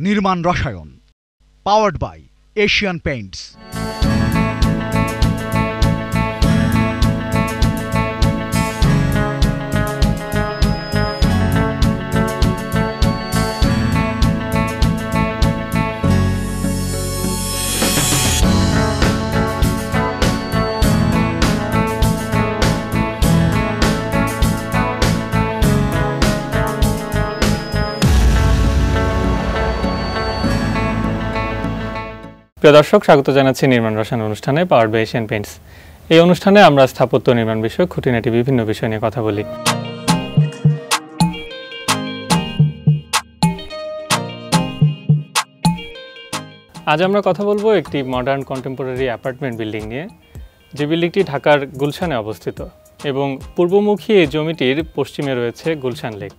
নির্মাণ রসায়ন, powered by Asian Paints. প্রিয় দর্শক, স্বাগত জানাচ্ছি নির্মাণ রসায়ন অনুষ্ঠানে পাওয়ার্ড বাই এশিয়ান পেইন্টস। এই অনুষ্ঠানে আমরা স্থাপত্য নির্মাণ বিষয়ক খুঁটিনাটি বিভিন্ন বিষয় নিয়ে কথা বলি। আজ আমরা কথা বলবো একটি মডার্ন কন্টেম্পোরারি অ্যাপার্টমেন্ট বিল্ডিং নিয়ে, যে বিল্ডিংটি ঢাকার গুলশানে অবস্থিত এবং পূর্বমুখী এই জমিটির পশ্চিমে রয়েছে গুলশান লেক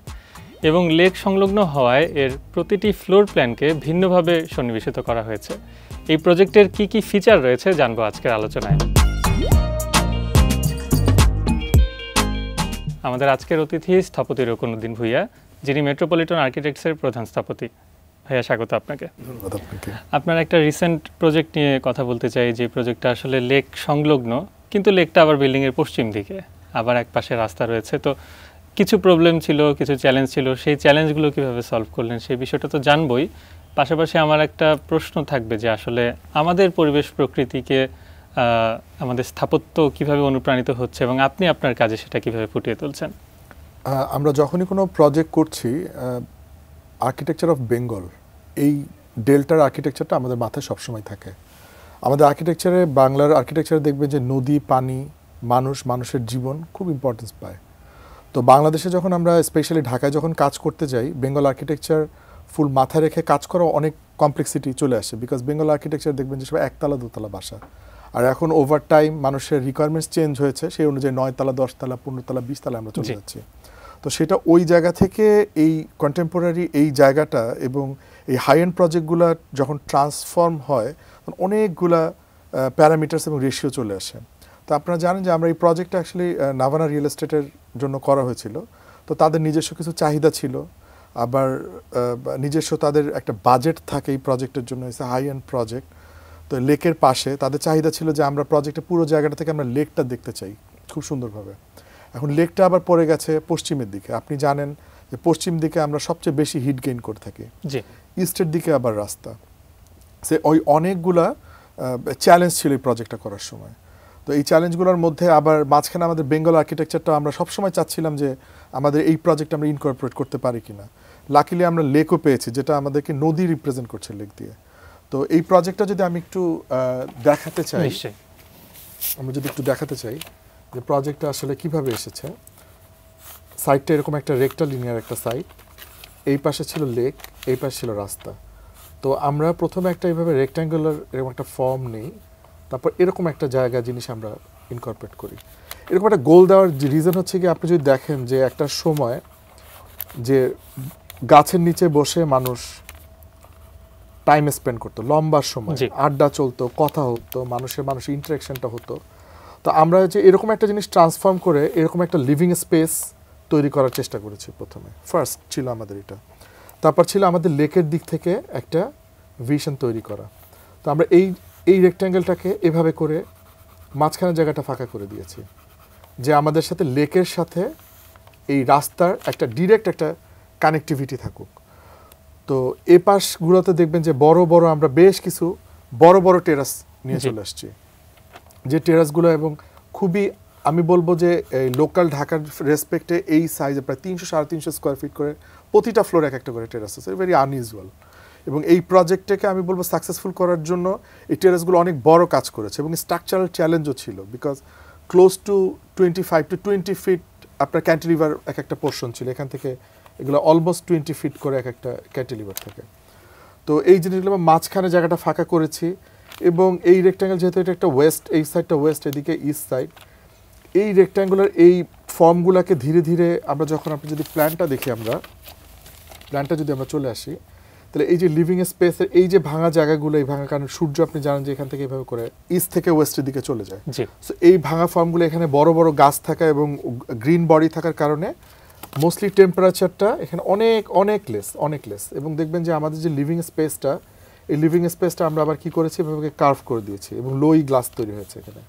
এবং লেক সংলগ্ন হওয়ায় এর প্রতিটি ফ্লোর প্ল্যানকে ভিন্নভাবে সন্নিবেশিত করা হয়েছে। এই প্রজেক্টের কি কি ফিচার রয়েছে জানবো আজকের আলোচনায়। আমাদের আজকের অতিথি স্থপতি রকুনউদ্দিন ভূঁইয়া, যিনি মেট্রোপলিটন আর্কিটেক্টসের প্রধান স্থপতি। ভাইয়া, স্বাগত আপনাকে। আপনার একটা রিসেন্ট প্রজেক্ট নিয়ে কথা বলতে চাই, যে প্রজেক্টটা আসলে লেক সংলগ্ন, কিন্তু লেকটা আবার বিল্ডিংয়ের পশ্চিম দিকে, আবার এক পাশে রাস্তা রয়েছে। তো কিছু প্রবলেম ছিল, কিছু চ্যালেঞ্জ ছিল, সেই চ্যালেঞ্জগুলো কীভাবে সলভ করলেন সেই বিষয়টা তো জানবই। পাশাপাশি আমার একটা প্রশ্ন থাকবে যে আসলে আমাদের পরিবেশ প্রকৃতিকে আমাদের স্থাপত্য কিভাবে অনুপ্রাণিত হচ্ছে এবং আপনি আপনার কাজে সেটা কিভাবে ফুটিয়ে তুলছেন। আমরা যখনই কোনো প্রজেক্ট করছি, আর্কিটেকচার অফ বেঙ্গল, এই ডেল্টার আর্কিটেকচারটা আমাদের মাথায় সবসময় থাকে। আমাদের আর্কিটেকচারে, বাংলার আর্কিটেকচারে দেখবেন যে নদী, পানি, মানুষের জীবন খুব ইম্পর্টেন্স পায়। তো বাংলাদেশে যখন আমরা স্পেশালি ঢাকায় যখন কাজ করতে যাই, বেঙ্গল আর্কিটেকচার ফুল মাথায় রেখে কাজ করা অনেক কমপ্লেক্সিটি চলে আসে। বিকজ বেঙ্গল আর্কিটেকচার দেখবেন যে সব একতলা দোতলা বাসা, আর এখন ওভার টাইম মানুষের রিকোয়ারমেন্টস চেঞ্জ হয়েছে, সেই অনুযায়ী 9 তলা 10 তলা 15 তলা 20 তলা আমরা চলে যাচ্ছি। তো সেটা ওই জায়গা থেকে এই কন্টেম্পোরারি এই জায়গাটা এবং এই হাই এন্ড প্রজেক্টগুলো যখন ট্রান্সফর্ম হয়, তখন অনেকগুলা প্যারামিটার্স এবং রেশিও চলে আসে। তো আপনারা জানেন যে আমরা এই প্রজেক্টটা অ্যাকচুয়ালি নাভানা রিয়েল এস্টেটের জন্য করা হয়েছিল। তো তাদের নিজস্ব কিছু চাহিদা ছিল, আবার নিজস্ব তাদের একটা বাজেট থাকে এই প্রজেক্টের জন্য। হচ্ছে হাই এন্ড প্রজেক্ট, তো লেকের পাশে তাদের চাহিদা ছিল যে আমরা প্রজেক্টের পুরো জায়গাটা থেকে আমরা লেকটা দেখতে চাই খুব সুন্দরভাবে। এখন লেকটা আবার পড়ে গেছে পশ্চিমের দিকে। আপনি জানেন যে পশ্চিম দিকে আমরা সবচেয়ে বেশি হিট গেইন করে থাকি, ইস্টের দিকে আবার রাস্তা। সে ওই অনেকগুলা চ্যালেঞ্জ ছিল এই প্রজেক্টটা করার সময়। তো এই চ্যালেঞ্জগুলোর মধ্যে আবার মাঝখানে আমাদের বেঙ্গল আর্কিটেকচারটা আমরা সবসময় চাচ্ছিলাম যে আমাদের এই প্রজেক্ট আমরা ইনকর্পোরেট করতে পারি কিনা। লাকিলি আমরা লেকও পেয়েছি, যেটা আমাদেরকে নদী রিপ্রেজেন্ট করছে লেক দিয়ে। তো এই প্রজেক্টটা যদি আমি একটু দেখাতে চাই, আমরা যদি একটু দেখাতে চাই যে প্রজেক্টটা আসলে কিভাবে এসেছে। সাইডটা এরকম একটা রেক্টালিনিয়ার একটা সাইড, এই পাশে ছিল লেক, এই পাশে ছিল রাস্তা। তো আমরা প্রথমে একটা এইভাবে রেক্ট্যাঙ্গুলার এরকম একটা ফর্ম নিই, তারপর এরকম একটা জায়গা জিনিস আমরা ইনকর্পোরেট করি। এরকম একটা গোল দেওয়ার রিজন হচ্ছে কি, আপনি যদি দেখেন যে একটা সময় যে গাছের নিচে বসে মানুষ টাইম স্পেন্ড করতো, লম্বা সময় আড্ডা চলতো, কথা হতো, মানুষের ইন্টারাকশনটা হতো। তো আমরা যে এরকম একটা জিনিস ট্রান্সফর্ম করে এরকম একটা লিভিং স্পেস তৈরি করার চেষ্টা করেছি। প্রথমে ফার্স্ট ছিল আমাদের এটা, তারপর ছিল আমাদের লেকের দিক থেকে একটা ভিশন তৈরি করা। তো আমরা এই রেক্ট্যাঙ্গেলটাকে এভাবে করে মাঝখানে জায়গাটা ফাঁকা করে দিয়েছি, যে আমাদের সাথে লেকের সাথে এই রাস্তার একটা ডিরেক্ট একটা কানেক্টিভিটি থাকুক। তো এ পাশগুলোতে দেখবেন যে বড় বড় আমরা বেশ কিছু বড় বড় টেরাস নিয়ে চলে আসছি, যে টেরাসগুলো এবং খুবই আমি বলবো যে লোকাল ঢাকার রেসপেক্টে এই সাইজে প্রায় 300-350 স্কোয়ার ফিট করে প্রতিটা ফ্লোর এক একটা করে টেরাস আছে, ভেরি আনইউজুয়াল। এবং এই প্রজেক্টটাকে আমি বলবো সাকসেসফুল করার জন্য এই টেরাসগুলো অনেক বড় কাজ করেছে এবং স্ট্রাকচারাল চ্যালেঞ্জও ছিল। Because close to 25 to 20 feet আপনার ক্যান্টিলিভার এক একটা পোর্শন ছিল, এখান থেকে এগুলো অলমোস্ট 20 ফিট করে এক একটা ক্যান্টিলিভার থাকে। তো এই জিনিসগুলো মাঝখানে জায়গাটা ফাঁকা করেছি এবং এই রেক্ট্যাঙ্গেল যেহেতু এটা একটা ওয়েস্ট, এই সাইডটা ওয়েস্ট, এদিকে ইস্ট সাইড, এই রেক্ট্যাঙ্গুলার এই ফর্মগুলোকে ধীরে ধীরে আমরা যখন আপনি যদি প্ল্যানটা দেখি, প্ল্যানটা যদি আমরা চলে আসি, তাহলে এই যে লিভিং স্পেসের এই যে ভাঙা জায়গাগুলো, এই ভাঙা, কারণ সূর্য আপনি জানেন যে এখান থেকে এভাবে করে ইস্ট থেকে ওয়েস্টের দিকে চলে যায়। সো এই ভাঙা ফর্মগুলো এখানে বড় বড় গাছ থাকা এবং গ্রিন বডি থাকার কারণে মোস্টলি টেম্পারেচারটা এখানে অনেক লেস এবং দেখবেন যে আমাদের যে লিভিং স্পেসটা, এই লিভিং স্পেসটা আমরা আবার কি করেছি, এভাবে কার্ভ করে দিয়েছি এবং লোই গ্লাস তৈরি হয়েছে, এখানে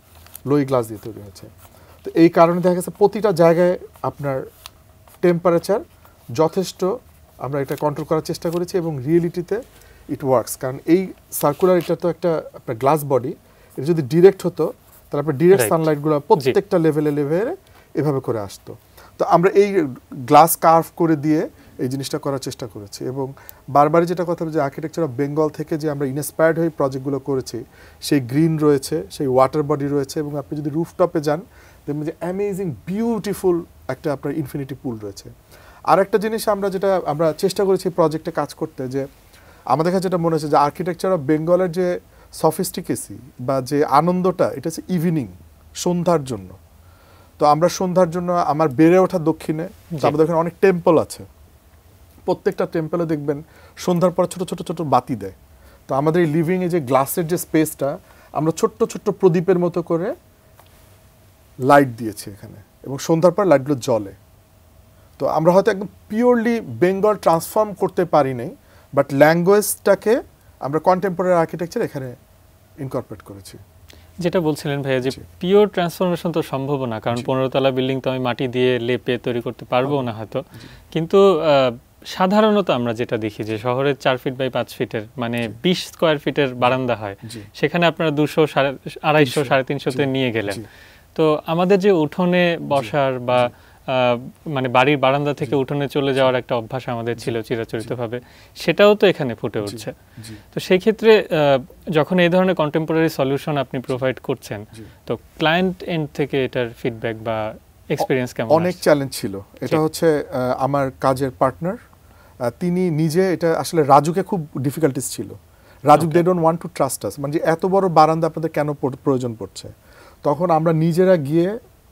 লোই গ্লাস দিয়ে তৈরি হয়েছে। তো এই কারণে দেখা গেছে প্রতিটা জায়গায় আপনার টেম্পারেচার যথেষ্ট আমরা এটা কন্ট্রোল করার চেষ্টা করেছি এবং রিয়েলিটিতে ইট ওয়ার্কস। কারণ এই সার্কুলার, এটা তো একটা আপনার গ্লাস বডি, এটা যদি ডিরেক্ট হতো তাহলে আপনার ডিরেক্ট সানলাইটগুলো প্রত্যেকটা লেভেলে এভাবে করে আসতো। তো আমরা এই গ্লাস কার্ভ করে দিয়ে এই জিনিসটা করার চেষ্টা করেছি এবং বারবারই যেটা কথা যে আর্কিটেকচার অফ বেঙ্গল থেকে যে আমরা ইন্সপায়ার্ড হয়ে প্রজেক্টগুলো করেছি, সেই গ্রিন রয়েছে, সেই ওয়াটার বডি রয়েছে এবং আপনি যদি রুফটপে যান দেখবেন যে অ্যামেজিং বিউটিফুল একটা আপনার ইনফিনিটি পুল রয়েছে। আর একটা জিনিস আমরা চেষ্টা করেছি প্রজেক্টে কাজ করতে, যে আমাদের কাছে যেটা মনে হচ্ছে যে আর্কিটেকচার অফ বেঙ্গলের যে সফিস্টিকেসি বা যে আনন্দটা, এটা হচ্ছে ইভিনিং, সন্ধ্যার জন্য। তো আমরা সন্ধ্যার জন্য আমার বেড়ে ওঠা দক্ষিণে, আমাদের ওখানে অনেক টেম্পল আছে, প্রত্যেকটা টেম্পলে দেখবেন সন্ধ্যার পর ছোট ছোট ছোট বাতি দেয়। তো আমাদের এই লিভিংয়ে যে গ্লাসের যে স্পেসটা, আমরা ছোট্ট ছোট্ট প্রদীপের মতো করে লাইট দিয়েছি এখানে এবং সন্ধ্যার পর লাইটগুলো জ্বলে। তো আমরা হয়তো একদম পিওরলি বেঙ্গল ট্রান্সফর্ম করতে পারি নাই, বাট ল্যাঙ্গুয়েজটাকে আমরা কন্টেম্পোরারি আর্কিটেকচার এখানে ইনকর্পোরেট করেছি। যেটা বলছিলেন ভাইয়া যে পিওর ট্রান্সফরমেশন তো সম্ভব না, কারণ 15 তলা বিল্ডিং তো আমি মাটি দিয়ে লেপে তৈরি করতে পারবো না হয়তো, কিন্তু সাধারণত আমরা যেটা দেখি যে শহরের 4 ফিট বাই 5 ফিটের মানে 20 স্কোয়ার ফিটের বারান্দা হয়, সেখানে আপনারা 200, 250, 350-তে নিয়ে গেলেন। তো আমাদের যে উঠোনে বসার বা মানে বাড়ির বারান্দা থেকে উঠোনে চলে যাওয়ার একটা অভ্যাস আমাদের ছিল চিরাচরিতভাবে, সেটাও তো এখানে ফুটে উঠছে। তো সেই ক্ষেত্রে যখন এই ধরনের কন্টেম্পোরারি সলিউশন আপনি প্রোভাইড করছেন, তো ক্লায়েন্ট এন্ড থেকে এটার ফিডব্যাক বা এক্সপেরিয়েন্স কেমন? অনেক চ্যালেঞ্জ ছিল। এটা হচ্ছে আমার কাজের পার্টনার, তিনি নিজে, এটা আসলে রাজুকে খুব ডিফিকাল্টিস ছিল। Raju they don't want to trust us, মানে এত বড় বারান্দা আপনাদের কেন প্রয়োজন পড়ছে। তখন আমরা নিজেরা গিয়ে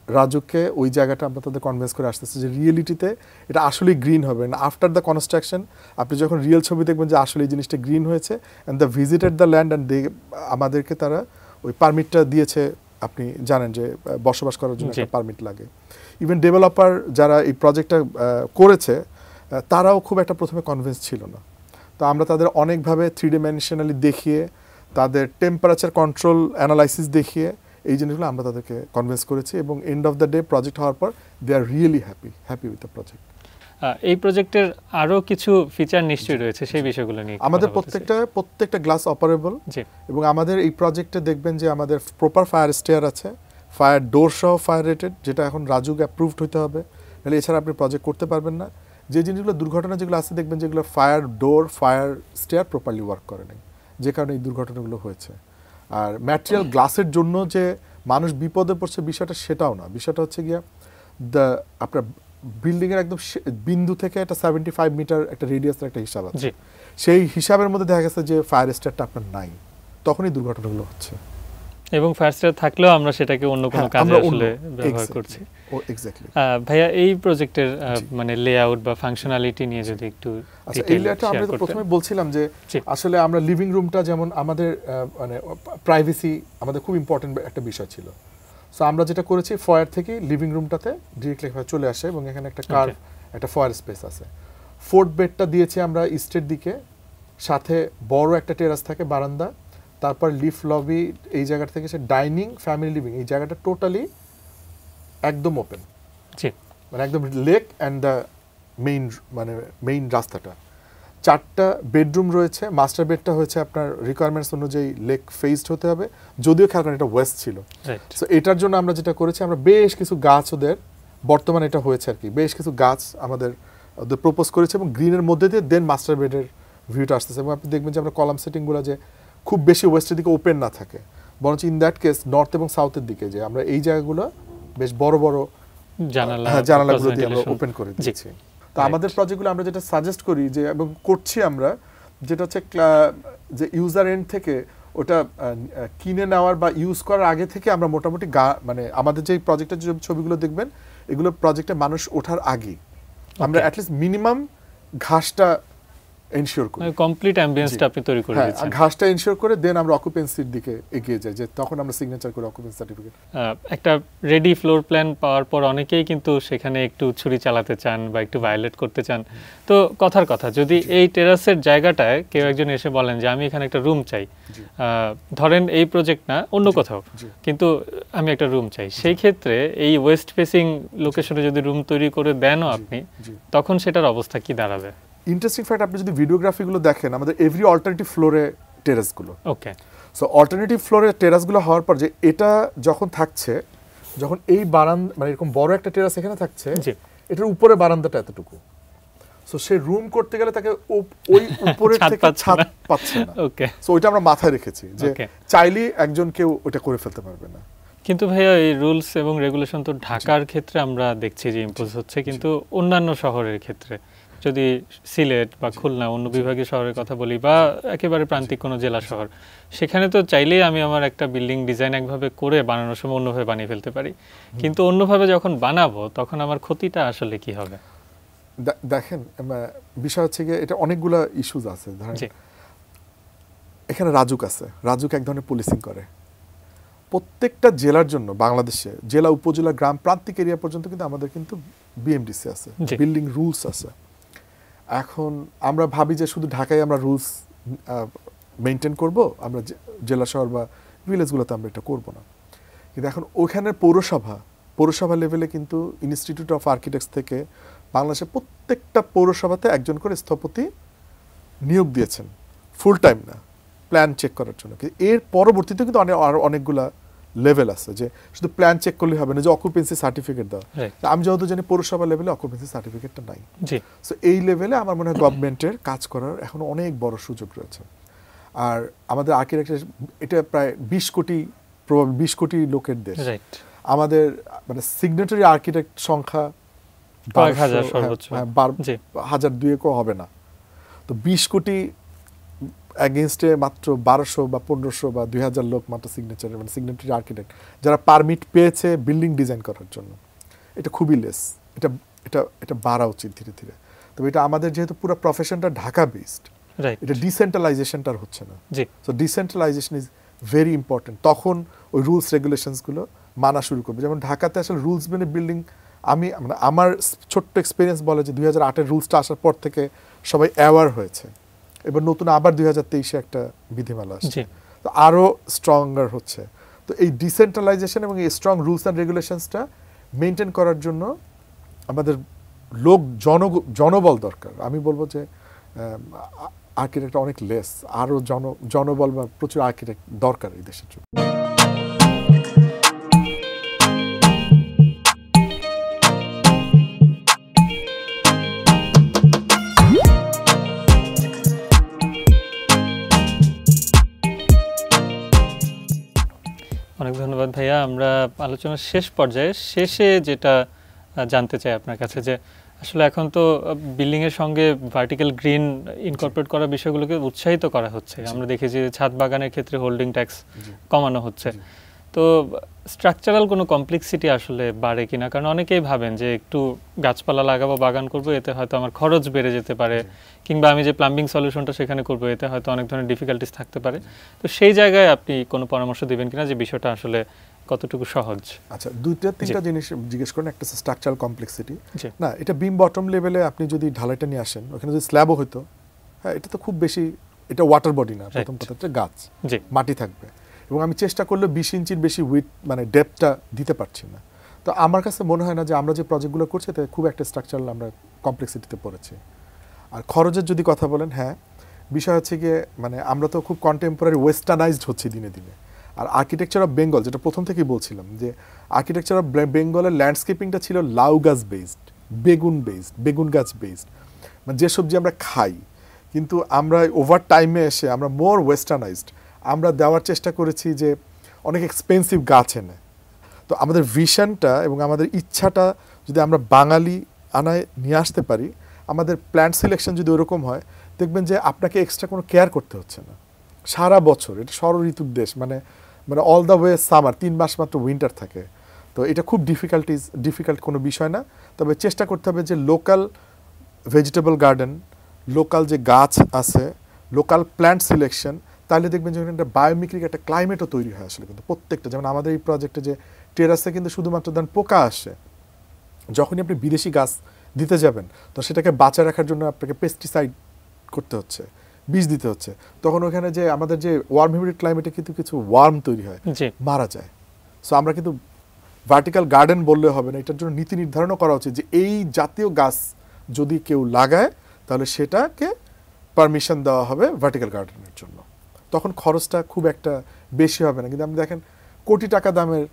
রাজুকে ওই জায়গাটা আমরা তাদের কনভিন্স করে আসতেছি যে রিয়েলিটিতে এটা আসলে গ্রিন হবে না। আফটার দ্য কনস্ট্রাকশন আপনি যখন রিয়েল ছবি দেখবেন যে আসলে এই জিনিসটা গ্রিন হয়েছে, and the visited the land and আমাদেরকে তারা ওই পারমিটটা দিয়েছে। আপনি জানেন যে বসবাস করার জন্য একটা পারমিট লাগে। ইভেন ডেভেলপার যারা এই প্রজেক্টটা করেছে তারাও খুব একটা প্রথমে কনভিন্স ছিল না। তো আমরা তাদের অনেকভাবে 3 ডাইমেনশনালি দেখিয়ে, তাদের টেম্পারেচার কন্ট্রোল অ্যানালাইসিস দেখিয়ে এই জিনিসগুলো আমরা তাদেরকে কনভিন্স করেছি এবং end of the day project হওয়ার পর they are really happy with the project. এই প্রজেক্টের আরো কিছু ফিচার নিশ্চয়ই রয়েছে, সেই বিষয়গুলো নিয়ে আমাদের প্রত্যেকটা গ্লাস অপারেবল এবং আমাদের এই প্রজেক্টে দেখবেন যে আমাদের প্রপার ফায়ার স্টেয়ার আছে, ফায়ার ডোর সহ ফায়ার রেটেড, যেটা এখন রাজুকে অ্যাপ্রুভড হতে হবে, নাহলে এছাড়া আপনি প্রজেক্ট করতে পারবেন না। যে জিনিসগুলো দুর্ঘটনা যেগুলো আছে দেখবেন যেগুলো ফায়ার ডোর, ফায়ার স্টেয়ার প্রপারলি ওয়ার্ক করে নাই, যে কারণে এই দুর্ঘটনাগুলো হয়েছে। আর ম্যাটেরিয়াল গ্লাসের জন্য যে মানুষ বিপদে পড়ছে বিষয়টা সেটাও না, বিষয়টা হচ্ছে গিয়া আপনার বিল্ডিংয়ের একদম বিন্দু থেকে একটা 75 মিটার একটা রেডিয়াসের একটা হিসাব আছে, সেই হিসাবের মধ্যে দেখা গেছে যে ফায়ার স্টেয়ারটা আপনার নাই, তখনই দুর্ঘটনাগুলো হচ্ছে। এবং ফায়ার স্টেয়ার থাকলেও আমরা সেটাকে অন্য কোনো কাজে আসলে ব্যবহার করছি। এক্স্যাক্টলি। ভাইয়া এই প্রজেক্টের মানে লেআউট বা ফাংশনালিটি নিয়ে যদি একটু এই লেআউটটা আমরা প্রথমে বলছিলাম যে আসলে আমরা লিভিং রুমটা যেমন আমাদের মানে প্রাইভেসি আমাদের খুব ইম্পর্টেন্ট একটা বিষয় ছিল। সো আমরা যেটা করেছি ফয়ার থেকে লিভিং রুমটাতে ডিরেক্টলি চলে আসে এবং এখানে একটা কার্ভ একটা ফয়ার স্পেস আছে। 4th বেডটা দিয়েছি আমরা ইস্টের দিকে, সাথে বড় একটা টেরাস থাকে বারান্দা, তারপর লিফট লবি, এই জায়গা থেকে সে ডাইনিং, ফ্যামিলি লিভিং, এই জায়গাটা টোটালি একদম ওপেন, মানে একদম লেক অ্যান্ড দ্য মেইন রাস্তাটা। 4টা বেডরুম রয়েছে, মাস্টার বেডটা হয়েছে আপনার রিকোয়ারমেন্টস অনুযায়ী লেক ফেসড হতে হবে, যদিও খেয়াল করেন এটা ওয়েস্ট ছিল। সো এটার জন্য আমরা যেটা করেছি, আমরা বেশ কিছু গাছ ওদের, বর্তমানে এটা হয়েছে আর কি, বেশ কিছু গাছ আমাদের ওদের প্রপোজ করেছে এবং গ্রিনের মধ্যে দিয়ে দেন মাস্টার বেডের ভিউটা আসতেছে। এবং আপনি দেখবেন যে আমরা কলাম সেটিংগুলো যে খুব বেশি ওয়েস্টের দিকে ওপেন না থাকে, বরঞ্চ ইন দ্যাট কেস নর্থ এবং সাউথের দিকে যে আমরা এই জায়গাগুলো বেশ বড় বড় জানালাগুলো দিয়ে আমরা ওপেন করে দিয়েছি। তো আমাদের প্রজেক্টগুলো আমরা যেটা সাজেস্ট করি যে এবং করছি আমরা, যেটা হচ্ছে যে ইউজার এন্ড থেকে ওটা কিনে নেওয়ার বা ইউজ করার আগে থেকে আমরা মোটামুটি মানে আমাদের যে প্রজেক্টের যে ছবিগুলো দেখবেন এগুলো প্রজেক্টে মানুষ ওঠার আগে আমরা অ্যাটলিস্ট মিনিমাম ঘাসটা এনশিওর করি, কমপ্লিট অ্যাম্বিয়েন্সটা আপনি তৈরি করে হ্যাঁ দিচ্ছেন। ঘাসটা এনশিওর করে দেন আমরা অকুপেন্সির দিকে এগিয়ে যাই, যে তখন আমরা সিগনেচার করে অকুপেন্সি সার্টিফিকেট। একটা রেডি ফ্লোর প্ল্যান পাওয়ার পর অনেকেই কিন্তু সেখানে একটু ছুরি চালাতে চান বা একটু ভায়োলেট করতে চান। তো কথার কথা, যদি এই টেরাসের জায়গাটায় কেউ একজন এসে বলেন যে আমি এখানে একটা রুম চাই, ধরেন এই প্রজেক্ট না অন্য কোথাও, কিন্তু আমি একটা রুম চাই, সেই ক্ষেত্রে এই ওয়েস্ট ফেসিং লোকেশনে যদি রুম তৈরি করে দেনও আপনি, তখন সেটার অবস্থা কি দাঁড়াবে? ইন্টারেস্টিং ফ্যাক্ট, আপনি যদি ভিডিওগ্রাফিগুলো দেখেন আমাদের এভরি অল্টারনেটিভ ফ্লোরে টেরাসগুলো, ওকে, সো অল্টারনেটিভ ফ্লোরে টেরাসগুলো হওয়ার পর যে এটা যখন থাকছে, যখন এই বারান্দা মানে এরকম বড় একটা টেরাস এখানে থাকছে, এটার উপরে বারান্দাটা এতটুকু, সো সে রুম করতে গেলে তাকে ওই উপরের থেকে ছাদ পাচ্ছে না। ওকে, সো ওইটা আমরা মাথায় রেখেছি যে চাইলেই একজন কেউ ওটা করে ফেলতে পারবে না। কিন্তু ভাইয়া এই রুলস এবং রেগুলেশন তো ঢাকার ক্ষেত্রে আমরা দেখছি যে ইম্পোজ হচ্ছে, কিন্তু অন্যান্য শহরের ক্ষেত্রে, যদি সিলেট বা খুলনা অন্য বিভাগীয় শহরের কথা বলি, বা একেবারে প্রান্তিক কোনো জেলা শহর, সেখানে তো চাইলেই আমি আমার একটা বিল্ডিং ডিজাইন একভাবে করে বানানোর সময় অন্যভাবে বানিয়ে ফেলতে পারি, কিন্তু অন্যভাবে যখন বানাবো তখন আমার ক্ষতিটা আসলে কি হবে? দেখেন, বিষয় হচ্ছে গিয়ে এটা অনেকগুলো ইস্যুজ আছে। ধরেন এখানে রাজুক আছে, রাজুক এক ধরনের পুলিশিং করে প্রত্যেকটা জেলার জন্য, বাংলাদেশে জেলা, উপজেলা, গ্রাম, প্রান্তিক এরিয়া পর্যন্ত কিন্তু আমাদের কিন্তু বিএমডিসি আছে, বিল্ডিং রুলস আছে। এখন আমরা ভাবি যে শুধু ঢাকায় আমরা রুলস মেনটেন করব, আমরা জেলা শহর বা ভিলেজগুলোতে আমরা এটা করব না। কিন্তু এখন ওখানের পৌরসভা লেভেলে কিন্তু ইনস্টিটিউট অফ আর্কিটেক্টস থেকে বাংলাদেশের প্রত্যেকটা পৌরসভাতে একজন করে স্থপতি নিয়োগ দিয়েছেন, ফুল টাইম না, প্ল্যান চেক করার জন্য। কিন্তু এর পরবর্তীতে কিন্তু আরো অনেকগুলা লেভেল আছে, যে শুধু প্ল্যান চেক করলে হবে না, যে অকুপেন্সি সার্টিফিকেট দেওয়া। আমি যতদূর জানি পৌরসভা লেভেলে অকুপেন্সি সার্টিফিকেটটা নাই। সো এই লেভেলে আমার মনে হয় গভর্নমেন্টের কাজ করার এখন অনেক বড় সুযোগ রয়েছে। আর আমাদের আর্কিটেকচার এটা প্রায় 20 কোটি লোকের দেশ। আমাদের মানে সিগনেটারি আর্কিটেক্ট সংখ্যা 1,000-2,000 হবে না। তো 20 কোটি এগেনস্টে মাত্র 1200 বা 1500 বা 2000 লোক মাত্র সিগনেচার, মানে সিগনেটারি আর্কিটেক্ট যারা পারমিট পেয়েছে বিল্ডিং ডিজাইন করার জন্য, এটা খুবই লেস। এটা বাড়া উচিত ধীরে ধীরে। তবে এটা আমাদের যেহেতু পুরো প্রফেশনটা ঢাকা বেসড, এটা ডিসেন্ট্রালাইজেশনটা হচ্ছে না। So decentralisation is very important. তখন ওই রুলস রেগুলেশনসগুলো মানা শুরু করবে। যেমন ঢাকাতে আসলে রুলস মেনে বিল্ডিং, আমি মানে আমার ছোট্ট এক্সপিরিয়েন্স বলে যে 2008-এর রুলসটা আসার পর থেকে সবাই অ্যাওয়ার হয়েছে। এবার নতুন আবার 2023-এ একটা বিধিমালা আসছে, তো আরও স্ট্রঙ্গার হচ্ছে। তো এই ডিসেন্ট্রালাইজেশন এবং এই স্ট্রং রুলস অ্যান্ড রেগুলেশনসটা মেনটেন করার জন্য আমাদের জনবল দরকার। আমি বলবো যে আর্কিটেক্ট অনেক লেস, আরও জনবল বা প্রচুর আর্কিটেক্ট দরকার এই দেশের জন্য। অনেক ধন্যবাদ ভাইয়া। আমরা আলোচনার শেষ পর্যায়ে শেষে যেটা জানতে চাই আপনার কাছে, যে আসলে এখন তো বিল্ডিংয়ের সঙ্গে ভার্টিক্যাল গ্রিন ইনকর্পোরেট করার বিষয়গুলোকে উৎসাহিত করা হচ্ছে। আমরা দেখেছি যে ছাদ বাগানের ক্ষেত্রে হোল্ডিং ট্যাক্স কমানো হচ্ছে। তো স্ট্রাকচারাল কোনো কমপ্লেক্সিটি আসলে বাড়ে কিনা? কারণ অনেকেই ভাবেন যে একটু গাছপালা লাগাবো, বাগান করবো, এতে হয়তো আমার খরচ বেড়ে যেতে পারে, কিংবা আমি যে প্লাম্বিং সলিউশনটা সেখানে করবো, এতে হয়তো অনেক ধরনের ডিফিকাল্টিস থাকতে পারে। তো সেই জায়গায় আপনি কোনো পরামর্শ দিবেন কিনা, যে বিষয়টা আসলে কতটুকু সহজ? আচ্ছা, 2-3টা জিনিস জিজ্ঞেস করেন। একটা স্ট্রাকচারাল কমপ্লেক্সিটি না, এটা বিম বটম লেভেলে আপনি যদি ঢালাইটা নিয়ে আসেন, ওখানে যদি স্ল্যাবও হতো, হ্যাঁ, এটা তো খুব বেশি, এটা ওয়াটার বডি না, প্রথম কথা হচ্ছে গাছ, মাটি থাকবে, এবং আমি চেষ্টা করলে 20 ইঞ্চির বেশি উইথ মানে ডেপথটা দিতে পারছি না। তো আমার কাছে মনে হয় না যে আমরা যে প্রজেক্টগুলো করছি তাতে খুব একটা স্ট্রাকচারাল আমরা কমপ্লেক্সিটিতে পড়েছি। আর খরচের যদি কথা বলেন, হ্যাঁ, বিষয় হচ্ছে গিয়ে মানে আমরা তো খুব কন্টেম্পোরারি ওয়েস্টার্নাইজড হচ্ছি দিনে দিনে। আর আর্কিটেকচার অফ বেঙ্গল, যেটা প্রথম থেকেই বলছিলাম, যে আর্কিটেকচার অফ বেঙ্গলের ল্যান্ডস্কেপিংটা ছিল লাউ গাছ বেসড, বেগুন গাছ বেসড, মানে যে সবজি আমরা খাই। কিন্তু আমরা ওভার টাইমে এসে আমরা মোর ওয়েস্টার্নাইজড, আমরা দেওয়ার চেষ্টা করেছি যে অনেক এক্সপেন্সিভ গাছ এনে। তো আমাদের ভিশনটা এবং আমাদের ইচ্ছাটা যদি আমরা বাঙালি আনায় নিয়ে আসতে পারি, আমাদের প্ল্যান্ট সিলেকশন যদি ওরকম হয়, দেখবেন যে আপনাকে এক্সট্রা কোনো কেয়ার করতে হচ্ছে না সারা বছর। এটা ষড় ঋতুর দেশ, মানে অল দ্য ওয়ে সামার, 3 মাস মাত্র উইন্টার থাকে। তো এটা খুব ডিফিকাল্ট কোনো বিষয় না। তবে চেষ্টা করতে হবে যে লোকাল ভেজিটেবল গার্ডেন, লোকাল যে গাছ আছে, লোকাল প্ল্যান্ট সিলেকশন, তাহলে দেখবেন যে একটা বায়োমিক্রিক একটা ক্লাইমেটও তৈরি হয় আসলে। কিন্তু প্রত্যেকটা, যেমন আমাদের এই প্রজেক্টে যে টেরাসে কিন্তু শুধুমাত্র ধরেন পোকা আসে, যখনই আপনি বিদেশি গাছ দিতে যাবেন তো সেটাকে বাঁচা রাখার জন্য আপনাকে পেস্টিসাইড করতে হচ্ছে, বীজ দিতে হচ্ছে, তখন ওখানে যে আমাদের যে ওয়ার্ম হিউমিড ক্লাইমেটে কিন্তু কিছু ওয়ার্ম তৈরি হয়, মারা যায়। সো আমরা কিন্তু ভার্টিক্যাল গার্ডেন বললে হবে না, এটার জন্য নীতি নির্ধারণও করা উচিত যে এই জাতীয় গাছ যদি কেউ লাগায় তাহলে সেটাকে পারমিশন দেওয়া হবে ভার্টিক্যাল গার্ডেনের জন্য। তখন খরচটা খুব একটা বেশি হবে না। কিন্তু আপনি দেখেন কোটি টাকা দামের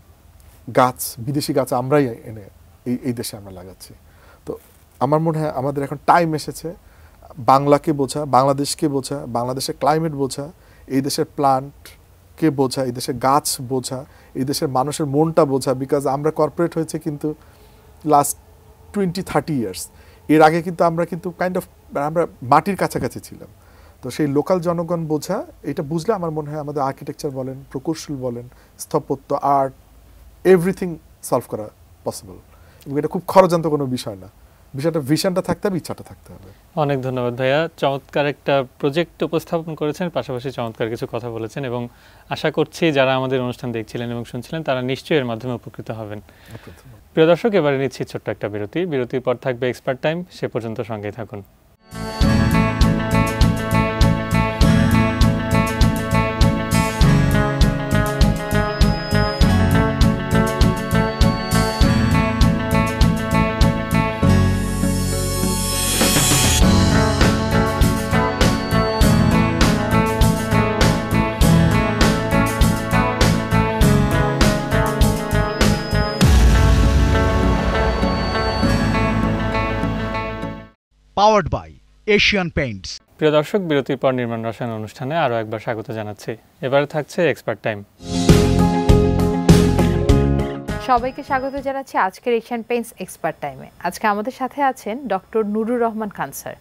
গাছ, বিদেশি গাছ আমরাই এনে এই দেশে আমরা লাগাচ্ছি। তো আমার মনে হয় আমাদের এখন টাইম এসেছে বাংলাকে বোঝা, বাংলাদেশকে বোঝা, বাংলাদেশের ক্লাইমেট বোঝা, এই দেশের প্লান্টকে বোঝা, এই দেশের গাছ বোঝা, এই দেশের মানুষের মনটা বোঝা। বিকজ আমরা কর্পোরেট হয়েছে কিন্তু লাস্ট 20-30 ইয়ার্স, এর আগে কিন্তু আমরা কিন্তু আমরা মাটির কাছাকাছি ছিলাম। তো সেই লোকাল জনগণ বোঝা, এটা বুঝলে আমার মনে হয় আমাদের আর্কিটেকচার বলেন, প্রকৌশল বলেন, স্থাপত্য, আর্ট, এভরিথিং সলভ করা পসিবল। এবং এটা খুব খরচান্ত কোনো বিষয় না, বিষয়টা ভিশনটা থাকতে হবে, ইচ্ছাটা থাকতে হবে। অনেক ধন্যবাদ ভাইয়া, চমৎকার একটা প্রজেক্ট উপস্থাপন করেছেন, পাশাপাশি চমৎকার কিছু কথা বলেছেন এবং আশা করছি যারা আমাদের অনুষ্ঠান দেখছিলেন এবং শুনছিলেন তারা নিশ্চয়ই এর মাধ্যমে উপকৃত হবেন। প্রিয় দর্শক, এবারে নিচ্ছি ছোট্ট একটা বিরতি। বিরতির পর থাকবে এক্সপার্ট টাইম, সে পর্যন্ত সঙ্গেই থাকুন। Powered by Asian Paints. প্রিয় দর্শক, বিরতির পর নির্মাণ রসায়ন অনুষ্ঠানে আরও একবার স্বাগত জানাচ্ছি। এবারে থাকছে এক্সপার্ট টাইম। সবাইকে স্বাগত জানাচ্ছি আজকের এশিয়ান পেইন্টস এক্সপার্ট টাইমে। আজকে আমাদের সাথে আছেন doctor নুরুর Rahman Khan sir.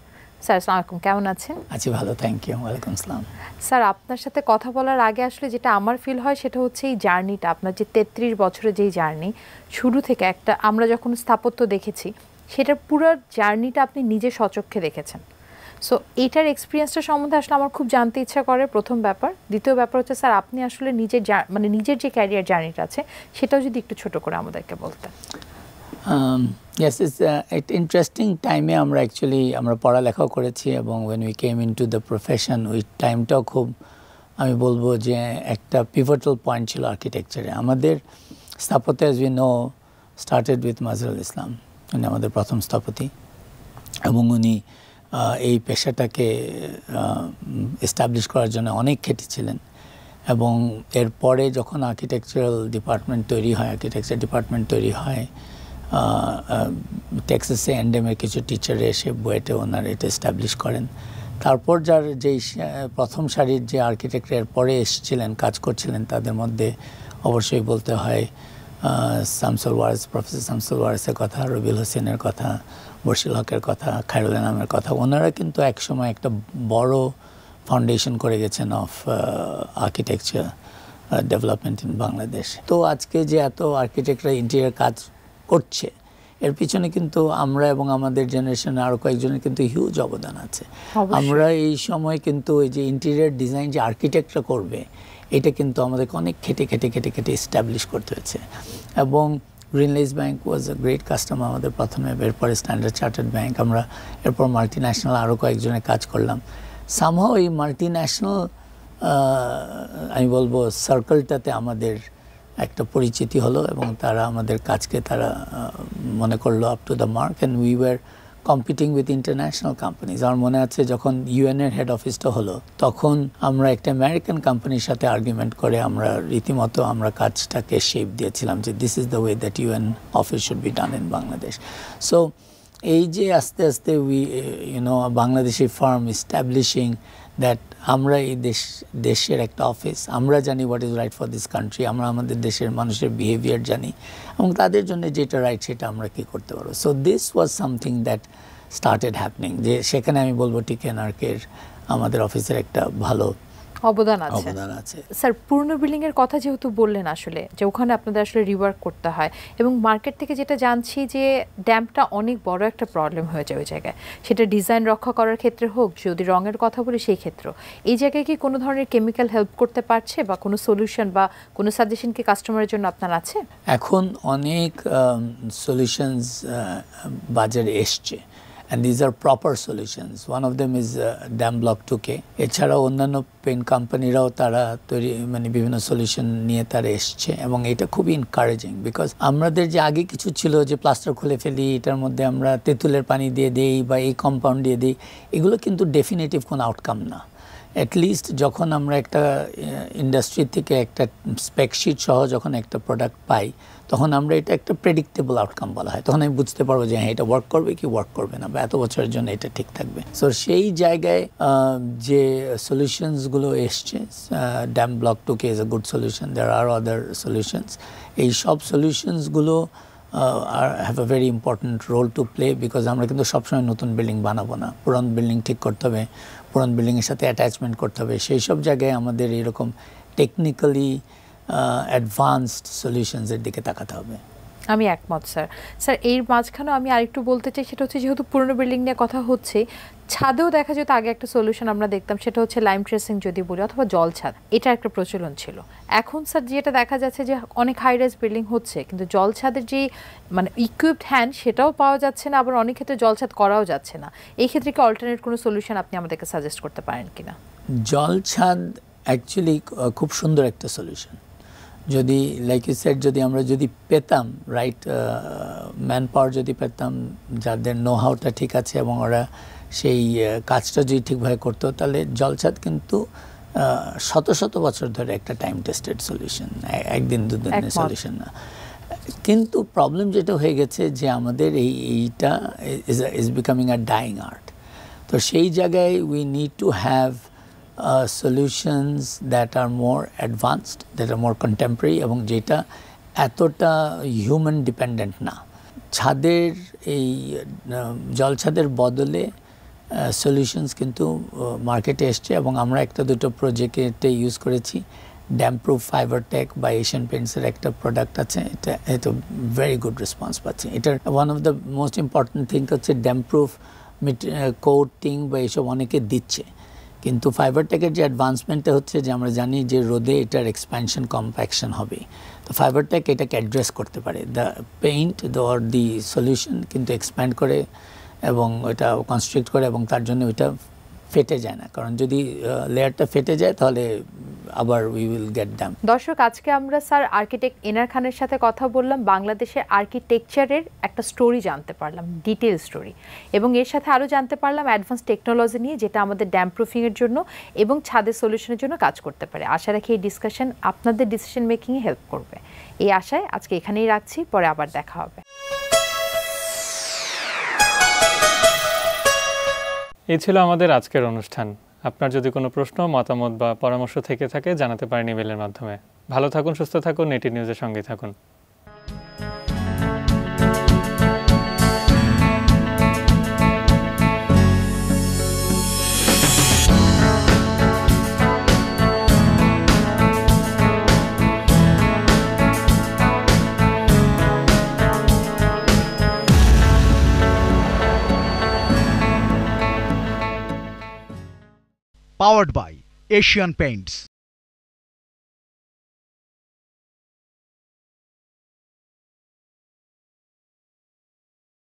Sir আসসালামু আলাইকুম, কেমন আছেন? আছি ভালো, থ্যাংক ইউ। ওয়ালাইকুম আসসালাম। স্যার, আপনার সাথে কথা বলার আগে আসলে যেটা আমার ফিল হয় সেটা হচ্ছে এই জার্নিটা, আপনার যে 33 বছরের যেই জার্নি, শুরু থেকে একটা আমরা যখন স্থাপত্য দেখেছি সেটার পুরো জার্নিটা আপনি নিজে স্বচক্ষে দেখেছেন। সো এইটার এক্সপিরিয়েন্সটা সম্বন্ধে আসলে আমার খুব জানতে ইচ্ছা করে, প্রথম ব্যাপার। দ্বিতীয় ব্যাপার হচ্ছে স্যার, আপনি আসলে নিজের যে ক্যারিয়ার জার্নিটা আছে সেটাও যদি একটু ছোট করে আমাদেরকে বলতেন। ইয়েস, ইটস ইন্টারেস্টিং টাইমে আমরা আমরা পড়ালেখাও করেছি এবং when we came into the profession, ওই টাইমটাও খুব, আমি বলবো যে একটা পিভটাল পয়েন্ট ছিল আর্কিটেকচারে। আমাদের স্থাপত্য, as we know, started with Mazharul Islam. উনি আমাদের প্রথম স্থপতি এবং উনি এই পেশাটাকে এস্টাবলিশ করার জন্য অনেক খেটেছিলেন। এবং এরপরে যখন আর্কিটেকচারাল ডিপার্টমেন্ট তৈরি হয়, টেক্সাসে এন্ডেমের কিছু টিচার এসে বুয়েটে ওনার এটা এস্টাবলিশ করেন। তারপর যেই প্রথম সারির যে আর্কিটেক্টরা এরপরে এসেছিলেন, কাজ করছিলেন, তাদের মধ্যে অবশ্যই বলতে হয় শামসুল ওয়ারিস, প্রফেসর শামসুল ওয়ারিসের কথা, রবিউল হোসেনের কথা, বশির হকের কথা, খায়রুল আনামের কথা। ওনারা কিন্তু একসময় একটা বড় ফাউন্ডেশন করে গেছেন of architecture development in Bangladesh. তো আজকে যে এত আর্কিটেক্টরা ইন্টেরিয়ার কাজ করছে, এর পিছনে কিন্তু আমরা এবং আমাদের জেনারেশনে আরও কয়েকজনের কিন্তু হিউজ অবদান আছে। আমরা এই সময় কিন্তু এই যে ইন্টেরিয়ার ডিজাইন যে আর্কিটেক্টরা করবে, এটা কিন্তু আমাদেরকে অনেক খেটে এস্টাবলিশ করতে হয়েছে। এবং Grindlays bank was a great customer আমাদের প্রথমে, এরপরে স্ট্যান্ডার্ড চার্টার্ড ব্যাংক, আমরা এরপর মাল্টি ন্যাশনাল আরও কয়েকজনের কাজ করলাম। সামহাও এই মাল্টি ন্যাশনাল আমি বলবো সার্কেলটাতে আমাদের একটা পরিচিতি হলো এবং তারা আমাদের কাজকে তারা মনে করলো up to the mark, and we were competing with international companies. আমার মনে আছে যখন ইউএনের হেড অফিসটা হলো, তখন আমরা একটা আমেরিকান কোম্পানির সাথে আর্গুমেন্ট করে আমরা রীতিমতো আমরা কাজটাকে শেপ দিয়েছিলাম যে this is the way that UN office should be done in Bangladesh. So এই যে আস্তে আস্তে বাংলাদেশি ফার্ম ইস্টাবলিশিং দ্যাট আমরা এই দেশের একটা অফিস, আমরা জানি what is right for this country, আমরা আমাদের দেশের মানুষের বিহেভিয়ার জানি এবং তাদের জন্য যেটা রাইট সেটা আমরা কী করতে পারবো। So this was something that started happening, যে সেখানে আমি বলবো টিকেন আর্কের আমাদের অফিসের একটা ভালো অবদান আছে। স্যার পুরনো বিল্ডিং এর কথা যেহেতু বললেন আসলে যে ওখানে আপনাদের আসলে রিওয়ার্ক করতে হয় এবং মার্কেট থেকে যেটা জানছি যে ড্যাম্পটা অনেক বড় একটা প্রবলেম হয়ে যায় ওই জায়গায়, সেটা ডিজাইন রক্ষা করার ক্ষেত্রে হোক, যদি রঙের কথা বলি সেই ক্ষেত্রে। এই জায়গায় কি কোনো ধরনের কেমিক্যাল হেল্প করতে পারছে বা কোনো সলিউশন বা কোনো সাজেশন কি কাস্টমারের জন্য আপনার আছে? এখন অনেক সলিউশনস বাজারে এসছে, and these are proper solutions. One of them is Dam Block 2K. এছাড়াও অন্যান্য পেইন্ট কোম্পানিরাও তারা তৈরি বিভিন্ন সলিউশন নিয়ে তারা এসছে এবং এটা খুবই এনকারেজিং, বিকজ আমাদের যে আগে কিছু ছিল যে প্লাস্টার খুলে ফেলি, এটার মধ্যে আমরা তেঁতুলের পানি দিয়ে দিই বা এই কম্পাউন্ড দিয়ে দিই, এগুলো কিন্তু ডেফিনেটিভ কোনো আউটকাম না। অ্যাটলিস্ট যখন আমরা একটা ইন্ডাস্ট্রি থেকে একটা স্পেকশিট সহ যখন একটা প্রোডাক্ট পাই, তখন আমরা এটা একটা প্রেডিক্টেবল আউটকাম বলা হয়, তখন আমি বুঝতে পারবো যে হ্যাঁ এটা ওয়ার্ক করবে কি ওয়ার্ক করবে না, বা এত বছরের জন্য এটা ঠিক থাকবে। সো সেই জায়গায় যে সলিউশনসগুলো এসছে, dam block 2K is a good solution, there are other solutions. এই সব সলিউশনসগুলো have a very important role to play, because আমরা কিন্তু সবসময় নতুন বিল্ডিং বানাবো না, পুরান বিল্ডিং ঠিক করতে হবে, পুরান বিল্ডিংয়ের সাথে অ্যাটাচমেন্ট করতে হবে, সেই সব জায়গায় আমাদের এরকম টেকনিক্যালি অ্যাডভান্সড সলিউশনসের দিকে তাকাতে হবে। আমি একমত স্যার। স্যার এর মাঝখানে আমি আরেকটু বলতে চাই, সেটা হচ্ছে যেহেতু পুরনো বিল্ডিং নিয়ে কথা হচ্ছে, ছাদেও দেখা যেত আগে একটা সলিউশন আমরা দেখতাম, সেটা হচ্ছে লাইম ট্রেসিং যদি বলি, অথবা জল ছাদ, এটা একটা প্রচলন ছিল। এখন স্যার যেটা দেখা যাচ্ছে যে অনেক হাই রাইজ বিল্ডিং হচ্ছে, কিন্তু জল ছাদের যে ইকুইপড হ্যান্ড সেটাও পাওয়া যাচ্ছে না, আবার অনেক ক্ষেত্রে জল ছাদ করাও যাচ্ছে না। এই ক্ষেত্রে কি অল্টারনেট কোনো সলিউশন আপনি আমাদেরকে সাজেস্ট করতে পারেন কিনা? জল ছাদ অ্যাকচুয়ালি খুব সুন্দর একটা সলিউশন। যদি লাইক ইউ সেড, যদি আমরা পেতাম রাইট ম্যান পাওয়ার, যদি পেতাম যাদের নো হাউটা ঠিক আছে এবং ওরা সেই কাজটা যদি ঠিকভাবে করতো, তাহলে জলছাদ কিন্তু শত শত বছর ধরে একটা টাইম টেস্টেড সলিউশন, একদিন দুদিনের সলিউশন না। কিন্তু প্রবলেম যেটা হয়ে গেছে যে আমাদের এইটা is becoming a dying art. তো সেই জায়গায় we need to have solutions that are more advanced, that are more contemporary, এবং যেটা এতটা হিউম্যান ডিপেন্ডেন্ট না। ছাদের এই জল ছাদের বদলে সলিউশনস কিন্তু মার্কেটে এসছে, এবং আমরা একটা দুটো প্রজেক্টে ইউজ করেছি। ড্যাম প্রুফ ফাইবার টেক বা এশিয়ান পেইন্টসের একটা প্রোডাক্ট আছে, এটা ভেরি গুড রেসপন্স পাচ্ছে। এটার one of the most important thing হচ্ছে ড্যাম প্রুফ কোটিং বা এইসব অনেকে দিচ্ছে, কিন্তু ফাইবার টেকের যে অ্যাডভান্সমেন্টটা হচ্ছে যে আমরা জানি যে রোদে এটার এক্সপ্যানশন কম্প্যাকশন হবে, তো ফাইবার টেক এটাকে অ্যাড্রেস করতে পারে। The paint or the solution কিন্তু এক্সপ্যান্ড করে এবং ওইটা কনস্ট্রিক্ট করে, এবং তার জন্য ওইটা ফেটে যায় না, কারণ যদি লেয়ারটা ফেটে যায় তাহলে আবার উই উইল গেট ড্যাম। দর্শক, আজকে আমরা স্যার আর্কিটেক্ট এনার খানের সাথে কথা বললাম, বাংলাদেশের আর্কিটেকচারের একটা স্টোরি জানতে পারলাম, ডিটেল স্টোরি, এবং এর সাথে আরও জানতে পারলাম অ্যাডভান্স টেকনোলজি নিয়ে, যেটা আমাদের ড্যাম প্রুফিংয়ের জন্য এবং ছাদের সলিউশনের জন্য কাজ করতে পারে। আশা রাখি এই ডিসকাশন আপনাদের ডিসিশন মেকিংয়ে হেল্প করবে। এই আশায় আজকে এখানেই রাখছি, পরে আবার দেখা হবে। এই ছিল আমাদের আজকের অনুষ্ঠান। আপনার যদি কোনো প্রশ্ন, মতামত বা পরামর্শ থেকে থাকে জানাতে পারেন ইমেলের মাধ্যমে। ভালো থাকুন, সুস্থ থাকুন, নেটি নিউজের সঙ্গে থাকুন। Powered by Asian Paints.